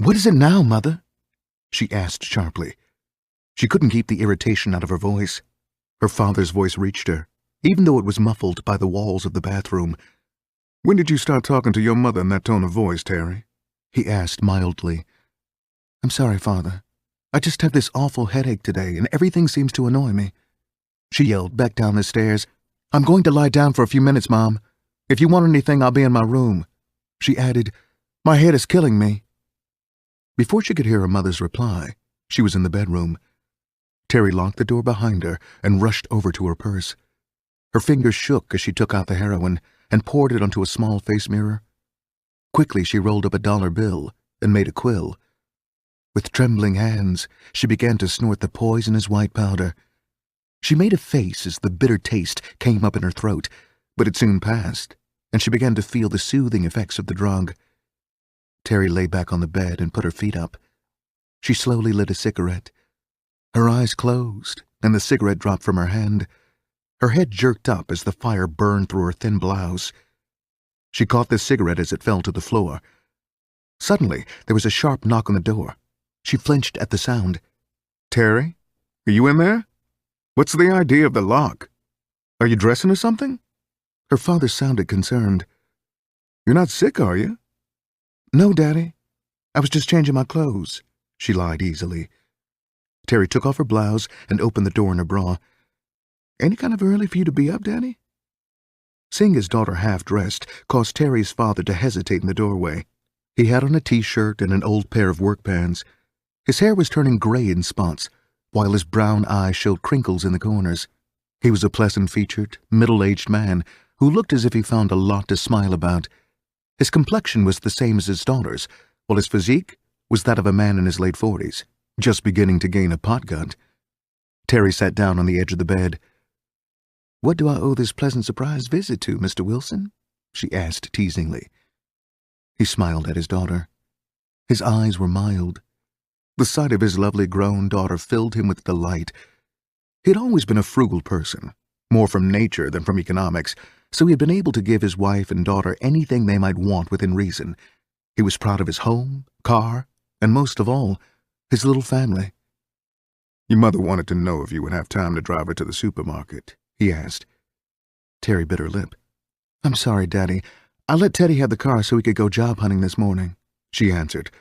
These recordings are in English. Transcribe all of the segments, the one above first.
"What is it now, Mother?" she asked sharply. She couldn't keep the irritation out of her voice. Her father's voice reached her, even though it was muffled by the walls of the bathroom. "When did you start talking to your mother in that tone of voice, Terry?" he asked mildly. "I'm sorry, Father. I just have this awful headache today, and everything seems to annoy me," she yelled back down the stairs. "I'm going to lie down for a few minutes, Mom. If you want anything, I'll be in my room," she added. "My head is killing me." Before she could hear her mother's reply, she was in the bedroom. Terry locked the door behind her and rushed over to her purse. Her fingers shook as she took out the heroin and poured it onto a small face mirror. Quickly, she rolled up a dollar bill and made a quill. With trembling hands, she began to snort the poisonous white powder. She made a face as the bitter taste came up in her throat, but it soon passed, and she began to feel the soothing effects of the drug. Terry lay back on the bed and put her feet up. She slowly lit a cigarette. Her eyes closed, and the cigarette dropped from her hand. Her head jerked up as the fire burned through her thin blouse. She caught the cigarette as it fell to the floor. Suddenly, there was a sharp knock on the door. She flinched at the sound. "Terry? Are you in there? What's the idea of the lock? Are you dressing or something?" Her father sounded concerned. "You're not sick, are you?" "No, Daddy. I was just changing my clothes," she lied easily. Terry took off her blouse and opened the door in her bra. "Any kind of early for you to be up, Daddy?" Seeing his daughter half-dressed caused Terry's father to hesitate in the doorway. He had on a T-shirt and an old pair of work pants. His hair was turning gray in spots, while his brown eyes showed crinkles in the corners. He was a pleasant-featured, middle-aged man who looked as if he found a lot to smile about. His complexion was the same as his daughter's, while his physique was that of a man in his late 40s, just beginning to gain a pot gut. Terry sat down on the edge of the bed. "What do I owe this pleasant surprise visit to, Mr. Wilson?" she asked teasingly. He smiled at his daughter. His eyes were mild. The sight of his lovely grown daughter filled him with delight. He had always been a frugal person, more from nature than from economics, so he had been able to give his wife and daughter anything they might want within reason. He was proud of his home, car, and most of all, his little family. "Your mother wanted to know if you would have time to drive her to the supermarket," he asked. Terry bit her lip. "I'm sorry, Daddy. I let Teddy have the car so he could go job hunting this morning," she answered,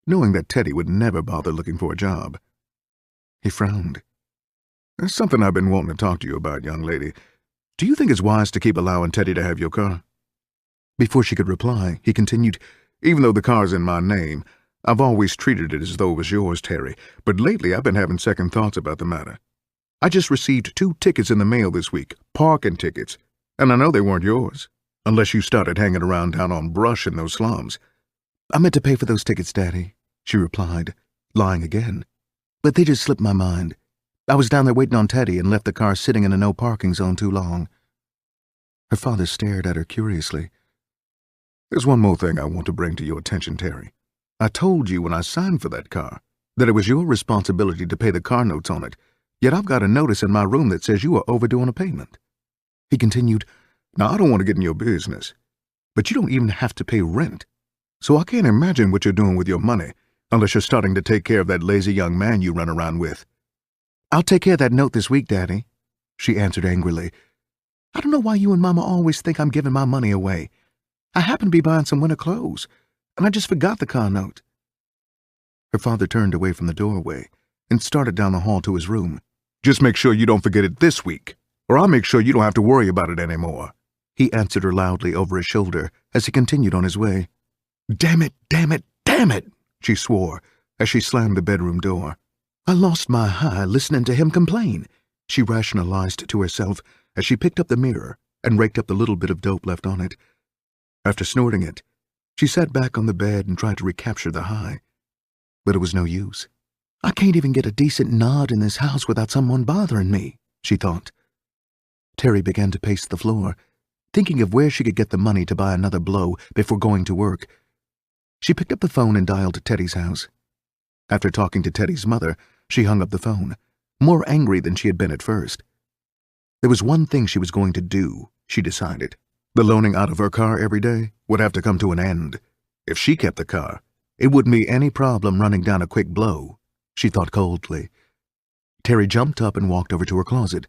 knowing that Teddy would never bother looking for a job. He frowned. "There's something I've been wanting to talk to you about, young lady. Do you think it's wise to keep allowing Teddy to have your car?" Before she could reply, he continued, "Even though the car's in my name, I've always treated it as though it was yours, Terry, but lately I've been having second thoughts about the matter. I just received 2 tickets in the mail this week, parking tickets, and I know they weren't yours, unless you started hanging around down on Brush in those slums." "I meant to pay for those tickets, Daddy," she replied, lying again. "But they just slipped my mind. I was down there waiting on Teddy and left the car sitting in a no-parking zone too long." Her father stared at her curiously. "There's one more thing I want to bring to your attention, Terry. I told you when I signed for that car that it was your responsibility to pay the car notes on it, yet I've got a notice in my room that says you are overdue on a payment." He continued, "Now, I don't want to get in your business, but you don't even have to pay rent, so I can't imagine what you're doing with your money unless you're starting to take care of that lazy young man you run around with." "I'll take care of that note this week, Daddy," she answered angrily. "I don't know why you and Mama always think I'm giving my money away. I happen to be buying some winter clothes, and I just forgot the car note." Her father turned away from the doorway and started down the hall to his room. "Just make sure you don't forget it this week, or I'll make sure you don't have to worry about it anymore," he answered her loudly over his shoulder as he continued on his way. "Damn it, damn it, damn it," she swore as she slammed the bedroom door. "I lost my high listening to him complain," she rationalized to herself as she picked up the mirror and raked up the little bit of dope left on it. After snorting it, she sat back on the bed and tried to recapture the high. But it was no use. "I can't even get a decent nod in this house without someone bothering me," she thought. Terry began to pace the floor, thinking of where she could get the money to buy another blow before going to work. She picked up the phone and dialed Teddy's house. After talking to Teddy's mother, she hung up the phone, more angry than she had been at first. There was one thing she was going to do, she decided. The loaning out of her car every day would have to come to an end. If she kept the car, It wouldn't be any problem running down a quick blow, she thought coldly. Terry jumped up and walked over to her closet.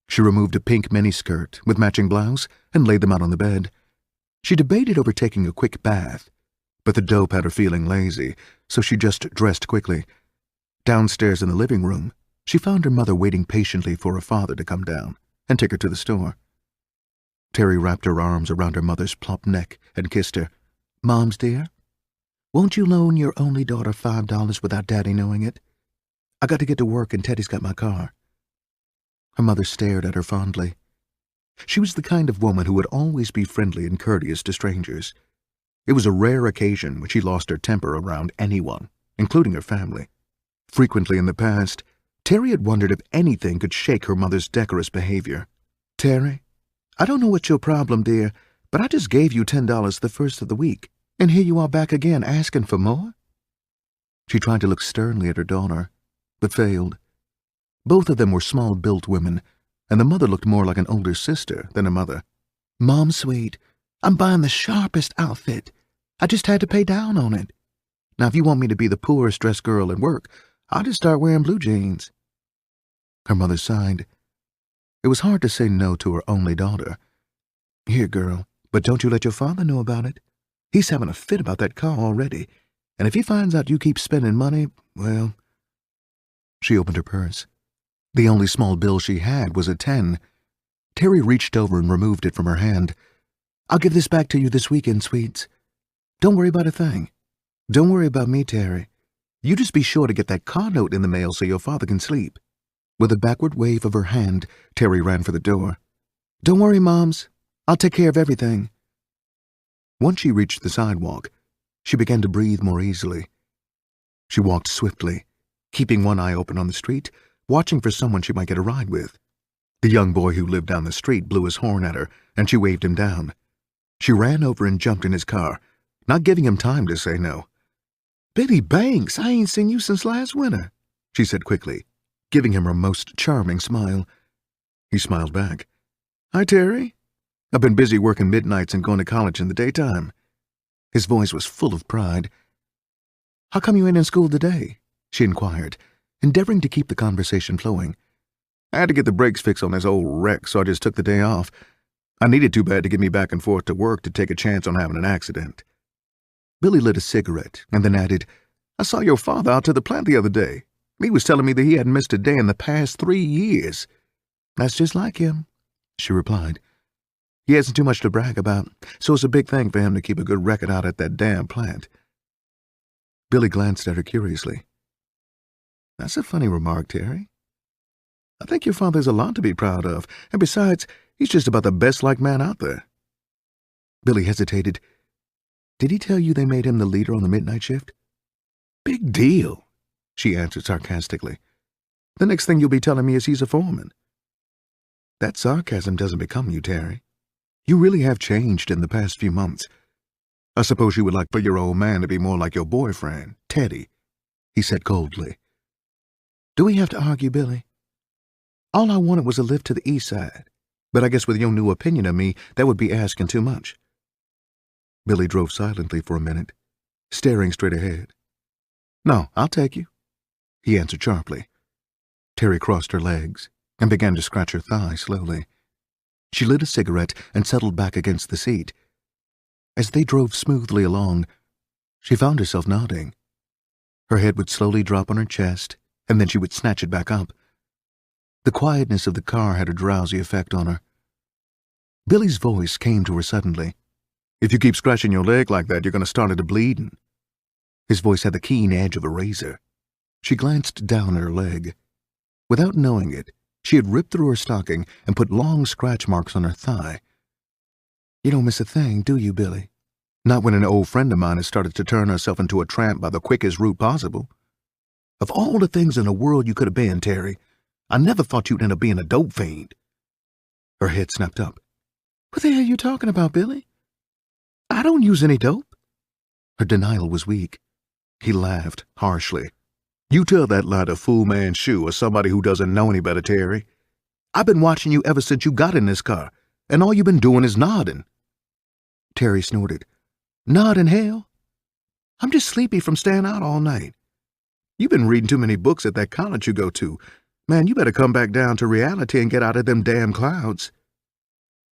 She removed a pink miniskirt with matching blouse and laid them out on the bed. She debated over taking a quick bath, but the dope had her feeling lazy, so she just dressed quickly. Downstairs in the living room, she found her mother waiting patiently for her father to come down and take her to the store. Terry wrapped her arms around her mother's plump neck and kissed her. "Moms, dear, won't you loan your only daughter $5 without Daddy knowing it? I got to get to work and Teddy's got my car." Her mother stared at her fondly. She was the kind of woman who would always be friendly and courteous to strangers. It was a rare occasion when she lost her temper around anyone, including her family. Frequently in the past, Terry had wondered if anything could shake her mother's decorous behavior. "Terry, I don't know what's your problem, dear, but I just gave you $10 the first of the week, and here you are back again asking for more?" She tried to look sternly at her daughter, but failed. Both of them were small-built women, and the mother looked more like an older sister than a mother. "Mom, sweet, I'm buying the sharpest outfit. I just had to pay down on it. Now, if you want me to be the poorest dressed girl at work, I'll just start wearing blue jeans." Her mother sighed. It was hard to say no to her only daughter. "Here, girl, but don't you let your father know about it. He's having a fit about that car already, and if he finds out you keep spending money, well—" She opened her purse. The only small bill she had was a 10. Terry reached over and removed it from her hand. "I'll give this back to you this weekend, sweets. Don't worry about a thing. Don't worry about me, Terry. You just be sure to get that car note in the mail so your father can sleep." With a backward wave of her hand, Terry ran for the door. "Don't worry, Moms. I'll take care of everything." Once she reached the sidewalk, she began to breathe more easily. She walked swiftly, keeping one eye open on the street, watching for someone she might get a ride with. The young boy who lived down the street blew his horn at her, and she waved him down. She ran over and jumped in his car, not giving him time to say no. "Billy Banks, I ain't seen you since last winter," she said quickly, giving him her most charming smile. He smiled back. "Hi, Terry. I've been busy working midnights and going to college in the daytime." His voice was full of pride. "How come you ain't in school today?" she inquired, endeavoring to keep the conversation flowing. "I had to get the brakes fixed on this old wreck, so I just took the day off. I needed too bad to get me back and forth to work to take a chance on having an accident." Billy lit a cigarette and then added, "I saw your father out to the plant the other day. He was telling me that he hadn't missed a day in the past 3 years. "That's just like him," she replied. "He hasn't too much to brag about, so it's a big thing for him to keep a good record out at that damn plant." Billy glanced at her curiously. "That's a funny remark, Terry. I think your father's a lot to be proud of, and besides, he's just about the best-liked man out there." Billy hesitated. "Did he tell you they made him the leader on the midnight shift?" "Big deal," she answered sarcastically. "The next thing you'll be telling me is he's a foreman." "That sarcasm doesn't become you, Terry. You really have changed in the past few months. I suppose you would like for your old man to be more like your boyfriend, Teddy," he said coldly. "Do we have to argue, Billy? All I wanted was a lift to the east side, but I guess with your new opinion of me, that would be asking too much." Billy drove silently for a minute, staring straight ahead. "No, I'll take you," he answered sharply. Terry crossed her legs and began to scratch her thigh slowly. She lit a cigarette and settled back against the seat. As they drove smoothly along, she found herself nodding. Her head would slowly drop on her chest, and then she would snatch it back up. The quietness of the car had a drowsy effect on her. Billy's voice came to her suddenly. "If you keep scratching your leg like that, you're going to start it bleeding." His voice had the keen edge of a razor. She glanced down at her leg. Without knowing it, she had ripped through her stocking and put long scratch marks on her thigh. "You don't miss a thing, do you, Billy? Not when an old friend of mine has started to turn herself into a tramp by the quickest route possible. Of all the things in the world you could have been, Terry, I never thought you'd end up being a dope fiend." Her head snapped up. "What the hell are you talking about, Billy? I don't use any dope." Her denial was weak. He laughed harshly. "You tell that lie to Fu Manchu or somebody who doesn't know any better, Terry. I've been watching you ever since you got in this car, and all you've been doing is nodding." Terry snorted. "Nodding, hell? I'm just sleepy from staying out all night. You've been reading too many books at that college you go to. Man, you better come back down to reality and get out of them damn clouds.